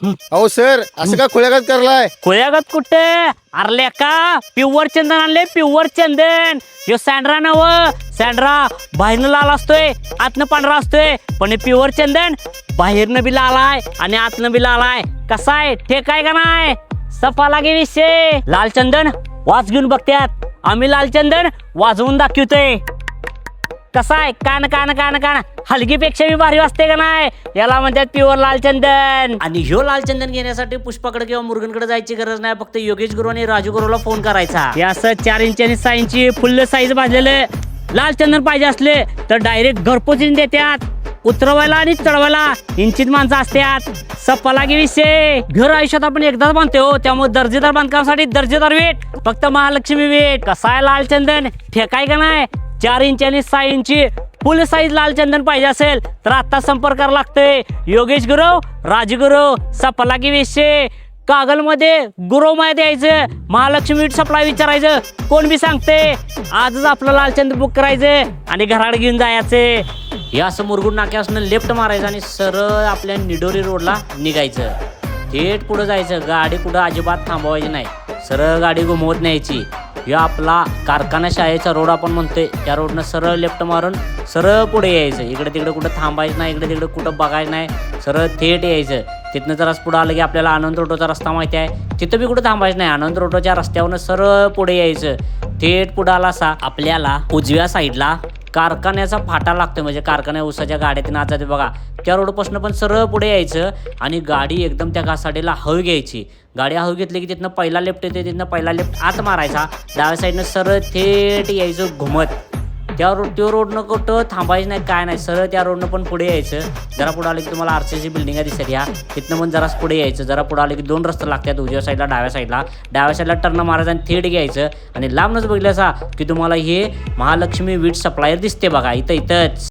अहो सर असं का खुळ्यागत करलाय? खोयागत कुठे अरले का प्युअर चंदन आणले प्युअर चंदन. ह्यो सँड्रा नव सँड्रा बाहेरनं लाल असतोय आतनं पांढरा असतोय पण प्युअर चंदन बाहेरनं बी लाल आहे आणि आतनं बी लाल आहे. कसा आहे ठेक आहे का नाही? सफा लागे विषय. लाल चंदन वाज घेऊन बघत्यात आम्ही लाल चंदन वाजवून दाखवतोय. कसा आहे कान कान कान कान हलगीपेक्षा बी भारी वाजते का नाही? याला म्हणतात प्युअर लाल चंदन. आणि ह्यो लाल चंदन घेण्यासाठी पुष्पाकडे किंवा मुरगनकडे जायची गरज नाही. फक्त योगेश गुरु आणि राजू गुरुला फोन करायचा. हे असं 4 इंच आणि 6 इंची फुल्ल साईज भाजलेलं लाल चंदन पाहिजे असले तर डायरेक्ट घरपोच देतात. उतरवायला आणि चढवायला इंचित माणसं असतात. सप्पाला गे विषय. घर आयुष्यात आपण एकदाच बांधतो हो, त्यामुळे दर्जेदार बांधकामासाठी दर्जेदार वेट फक्त महालक्ष्मी वेट. कसा आहे लाल चंदन ठेकाय का नाही? 4 इंच आणि 6 इंची फुल साईज लाल चंदन पाहिजे असेल तर आता संपर्क करावा लागतोय. योगेश गुरु राजगुरु सप्पाला गे विषय. कागलमध्ये गुरुमाया द्यायचं महालक्ष्मी वीट सप्लाय विचारायचं कोण बी सांगते. आजच आपलं लालचंद बुक करायचं आणि घराकडे घेऊन जायचं. हे असं मुरगुड नाक्यापासून लेफ्ट मारायचं आणि सरळ आपल्या निडोरी रोडला निघायचं. थेट पुढं जायचं. गाडी कुठं अजिबात थांबवायची नाही. सरळ गाडी घुमवत न्यायची. हे आपला कारखाना शाळेचा रोड आपण म्हणतोय त्या रोडनं सरळ लेफ्ट मारून सरळ पुढे यायचं. इकडे तिकडे कुठं थांबायचं नाही. इकडे तिकडे कुठं बघायचं नाही. सरळ थेट यायचं. तिथनं जराच पुढं आलं की आपल्याला आनंद रोडचा रस्ता माहिती आहे. तिथं बी कुठं थांबायचं नाही. आनंद रोडच्या रस्त्यावरनं सरळ पुढे यायचं. थेट पुढं आला असा आपल्याला उजव्या साईडला कारखान्याचा फाटा लागतोय. म्हणजे कारखान्या उसाच्या गाड्यातून आत जाते बघा त्या रोडपासून पण सरळ पुढे यायचं आणि गाडी एकदम त्या घासाडीला हळू घ्यायची. गाडी हळू घेतली की तिथनं पहिला लेफ्ट येते. तिथनं पहिला लेफ्ट आत मारायचा. डाव्या साईडनं सरळ थेट यायचं घुमत. त्या रोडनं कुठं थांबायचं नाही काय नाही. सरळ त्या रोडनं पण पुढे यायचं. जरा पुढे आलं की तुम्हाला आरसीसी बिल्डिंग दिसत या तिथनं पण जराच पुढे यायचं. जरा पुढे आलं की 2 रस्ते लागतात उजव्या साईडला डाव्या साईडला टर्न मारायचं आणि थेट घ्यायचं. आणि लांबनच बघितलं असा की तुम्हाला हे महालक्ष्मी वीट सप्लायर दिसते बघा इथंच.